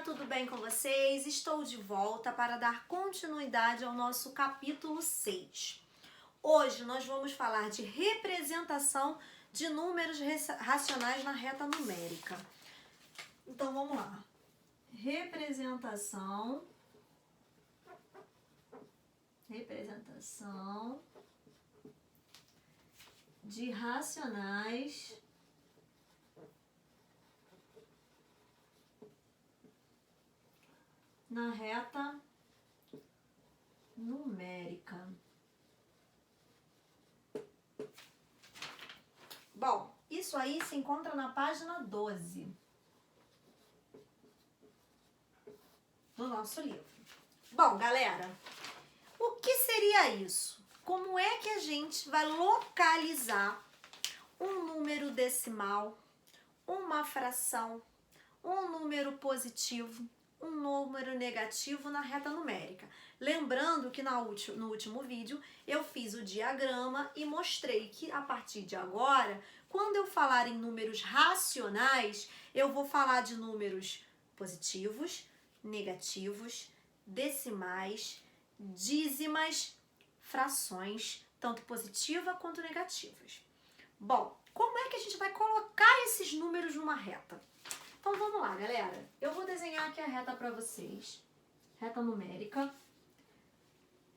tudo bem com vocês? Estou de volta para dar continuidade ao nosso capítulo 6. Hoje nós vamos falar de representação de números racionais na reta numérica. Então vamos lá. Representação de racionais na reta numérica. Bom, isso aí se encontra na página 12 do nosso livro. Bom, galera, o que seria isso? Como é que a gente vai localizar um número decimal, uma fração, um número positivo, um número negativo na reta numérica? Lembrando que no último vídeo eu fiz o diagrama e mostrei que a partir de agora, quando eu falar em números racionais, eu vou falar de números positivos, negativos, decimais, dízimas, frações, tanto positiva quanto negativas. Bom, como é que a gente vai colocar esses números numa reta? Então vamos lá, galera. Eu vou desenhar aqui a reta para vocês. Reta numérica.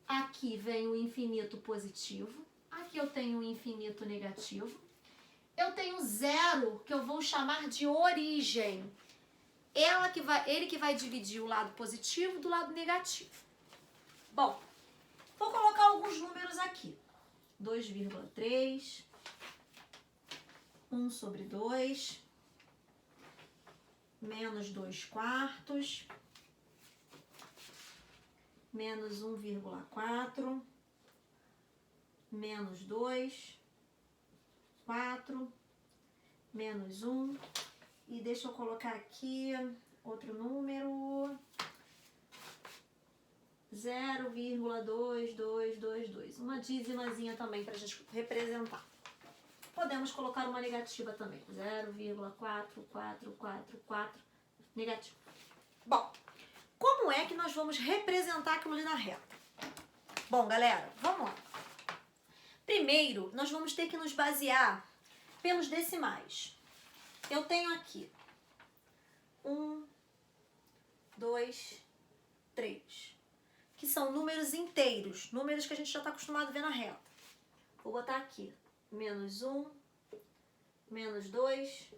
Aqui vem o infinito positivo. Aqui eu tenho o infinito negativo. Eu tenho zero, que eu vou chamar de origem. Ele que vai dividir o lado positivo do lado negativo. Bom, vou colocar alguns números aqui. 2,3, 1 sobre 2, menos 2 quartos, menos 1,4, menos 2, 4, menos 1, e deixa eu colocar aqui outro número, 0,2222, uma dízimazinha também para a gente representar. Podemos colocar uma negativa também, 0,4444, negativo. Bom, como é que nós vamos representar aquilo ali na reta? Bom, galera, vamos lá. Primeiro, nós vamos ter que nos basear pelos decimais. Eu tenho aqui 1, 2, 3, que são números inteiros, números que a gente já está acostumado a ver na reta. Vou botar aqui menos 1, menos 2,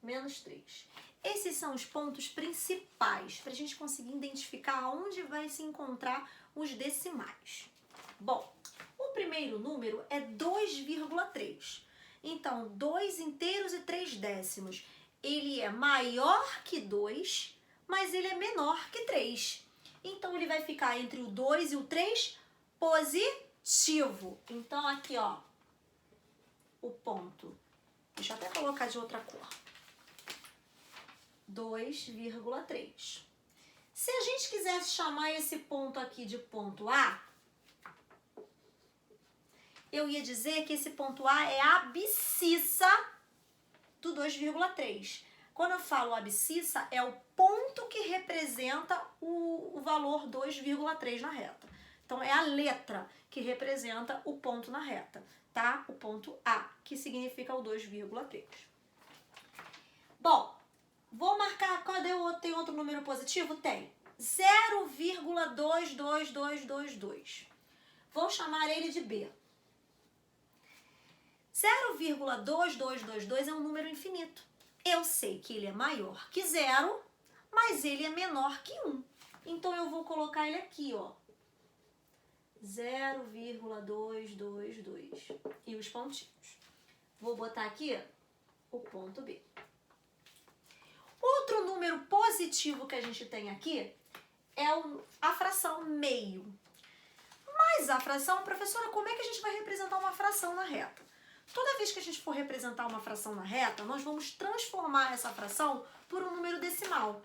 menos 3. Esses são os pontos principais para a gente conseguir identificar onde vai se encontrar os decimais. Bom, o primeiro número é 2,3. Então, 2 inteiros e 3 décimos. Ele é maior que 2, mas ele é menor que 3. Então, ele vai ficar entre o 2 e o 3 positivo. Então, aqui, ó, o ponto. Deixa eu até colocar de outra cor. 2,3. Se a gente quisesse chamar esse ponto aqui de ponto A, eu ia dizer que esse ponto A é a abscissa do 2,3. Quando eu falo abscissa, é o ponto que representa o valor 2,3 na reta. Então, é a letra que representa o ponto na reta, tá? O ponto A, que significa o 2,3. Bom, vou marcar, tem outro número positivo? Tem. 0,22222. Vou chamar ele de B. 0,2222 é um número infinito. Eu sei que ele é maior que 0, mas ele é menor que 1. Então, eu vou colocar ele aqui, ó. 0,222 e os pontinhos. Vou botar aqui o ponto B. Outro número positivo que a gente tem aqui é a fração meio. Mas a fração, professora, como é que a gente vai representar uma fração na reta? Toda vez que a gente for representar uma fração na reta, nós vamos transformar essa fração por um número decimal.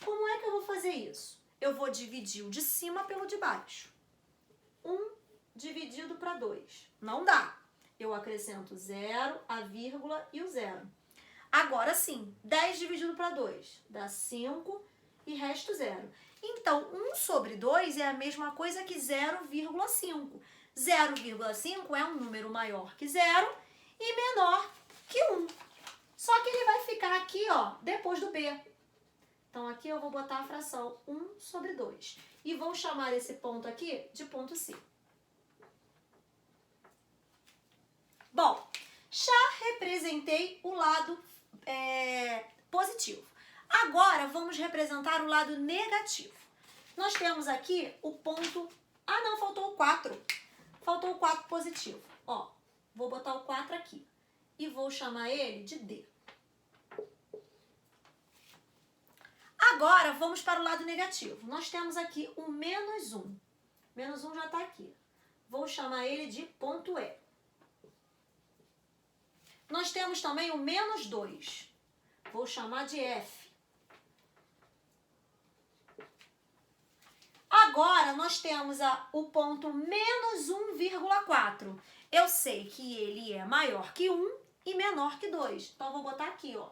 Como é que eu vou fazer isso? Eu vou dividir o de cima pelo de baixo. 1 dividido para 2. Não dá. Eu acrescento 0, a vírgula e o 0. Agora sim, 10 dividido para 2 dá 5. e resto 0. Então, 1 sobre 2 é a mesma coisa que 0,5. 0,5 é um número maior que 0 e menor que 1. Só que ele vai ficar aqui, ó, depois do B. Então, aqui eu vou botar a fração 1 sobre 2. E vou chamar esse ponto aqui de ponto C. Bom, já representei o lado positivo. Agora, vamos representar o lado negativo. Nós temos aqui o ponto... Ah, não, faltou o 4. Faltou o 4 positivo. Ó, vou botar o 4 aqui. E vou chamar ele de D. Agora, vamos para o lado negativo. Nós temos aqui o menos 1. Menos 1 já está aqui. Vou chamar ele de ponto E. Nós temos também o menos 2. Vou chamar de F. Agora, nós temos o ponto menos 1,4. Eu sei que ele é maior que 1 e menor que 2. Então, eu vou botar aqui, ó.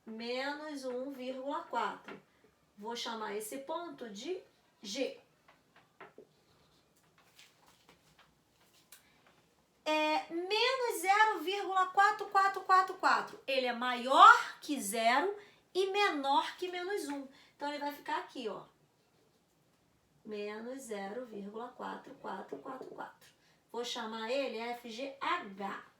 Menos 1,4. Vou chamar esse ponto de G. Menos 0,4444. Ele é maior que 0 e menor que menos 1. Então, ele vai ficar aqui, ó. Menos 0,4444. Vou chamar ele FGH.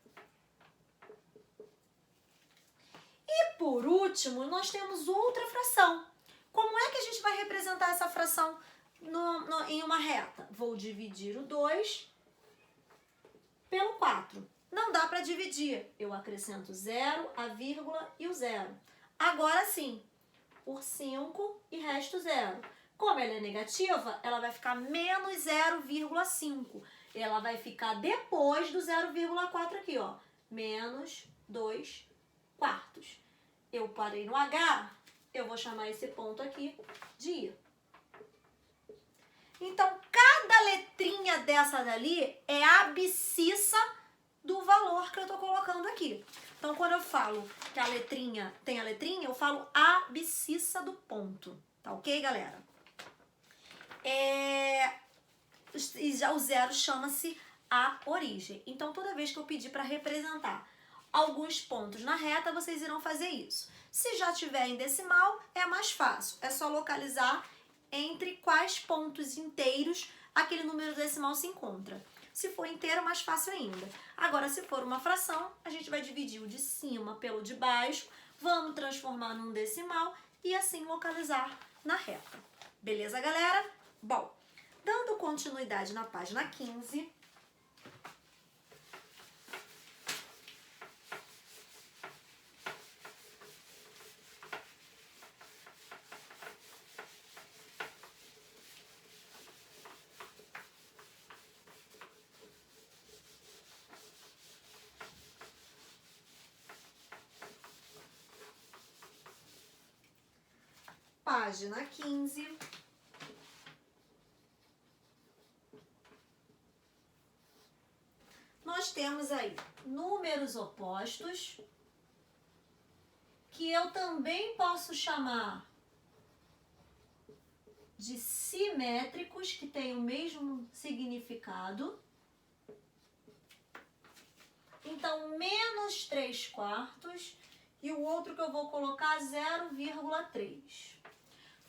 E por último, nós temos outra fração. Como é que a gente vai representar essa fração em uma reta? Vou dividir o 2 pelo 4. Não dá para dividir. Eu acrescento 0, a vírgula e o 0. Agora sim, por 5 e resto 0. Como ela é negativa, ela vai ficar menos 0,5. Ela vai ficar depois do 0,4 aqui, ó. Menos 2 quartos. Eu parei no H, eu vou chamar esse ponto aqui de I. Então, cada letrinha dessa dali é a abscissa do valor que eu estou colocando aqui. Então, quando eu falo que a letrinha tem a letrinha, eu falo abscissa do ponto. Tá ok, galera? E já o zero chama-se a origem. Então, toda vez que eu pedir para representar alguns pontos na reta, vocês irão fazer isso. Se já tiver em decimal, é mais fácil. É só localizar entre quais pontos inteiros aquele número decimal se encontra. Se for inteiro, mais fácil ainda. Agora, se for uma fração, a gente vai dividir o de cima pelo de baixo, vamos transformar num decimal e assim localizar na reta. Beleza, galera? Bom, dando continuidade na página 15... Página 15. Nós temos aí números opostos, que eu também posso chamar de simétricos, que têm o mesmo significado. Então, menos 3 quartos e o outro que eu vou colocar 0,3.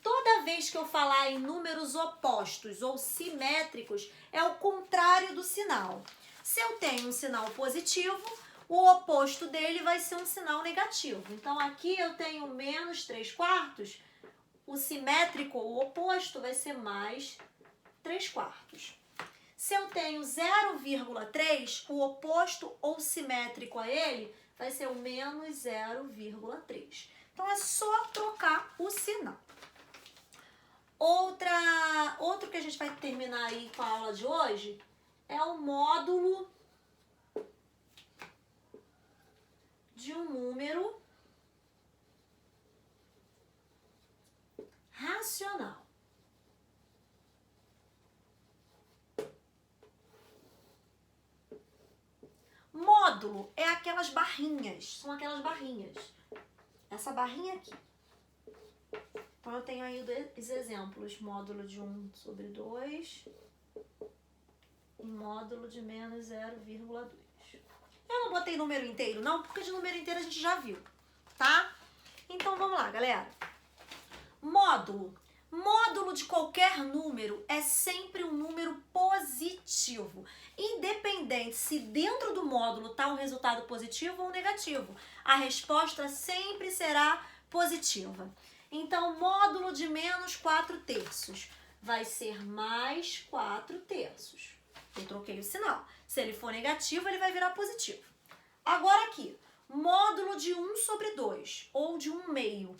Toda vez que eu falar em números opostos ou simétricos, é o contrário do sinal. Se eu tenho um sinal positivo, o oposto dele vai ser um sinal negativo. Então, aqui eu tenho menos 3 quartos, o simétrico, o oposto, vai ser mais 3 quartos. Se eu tenho 0,3, o oposto ou simétrico a ele vai ser o menos 0,3. Então, é só trocar o sinal. Outro que a gente vai terminar aí com a aula de hoje é o módulo de um número racional. Módulo é aquelas barrinhas, são aquelas barrinhas. Essa barrinha aqui. Então, eu tenho aí os exemplos. Módulo de 1 sobre 2 e módulo de menos 0,2. Eu não botei número inteiro, não, porque de número inteiro a gente já viu, tá? Então, vamos lá, galera. Módulo. Módulo de qualquer número é sempre um número positivo, independente se dentro do módulo está um resultado positivo ou negativo. A resposta sempre será positiva. Então, módulo de menos 4/3 vai ser mais 4/3. Eu troquei o sinal. Se ele for negativo, ele vai virar positivo. Agora aqui, módulo de 1 sobre 2 ou de 1/2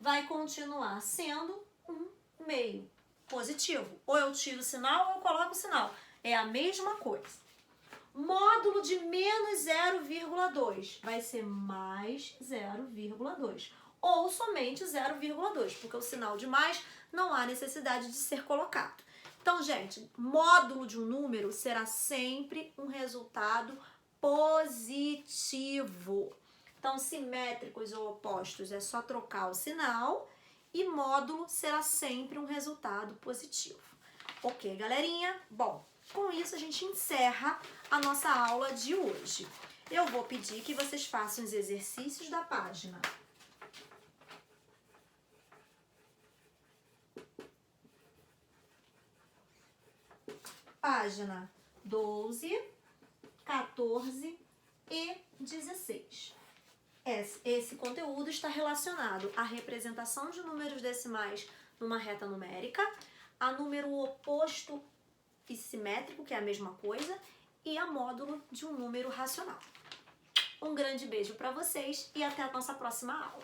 vai continuar sendo 1/2 positivo. Ou eu tiro o sinal ou eu coloco o sinal. É a mesma coisa. Módulo de menos 0,2 vai ser mais 0,2. Ou somente 0,2, porque o sinal de mais não há necessidade de ser colocado. Então, gente, módulo de um número será sempre um resultado positivo. Então, simétricos ou opostos é só trocar o sinal e módulo será sempre um resultado positivo. Ok, galerinha? Bom, com isso a gente encerra a nossa aula de hoje. Eu vou pedir que vocês façam os exercícios da página página 12, 14 e 16. Esse conteúdo está relacionado à representação de números decimais numa reta numérica, a número oposto e simétrico, que é a mesma coisa, e a módulo de um número racional. Um grande beijo para vocês e até a nossa próxima aula.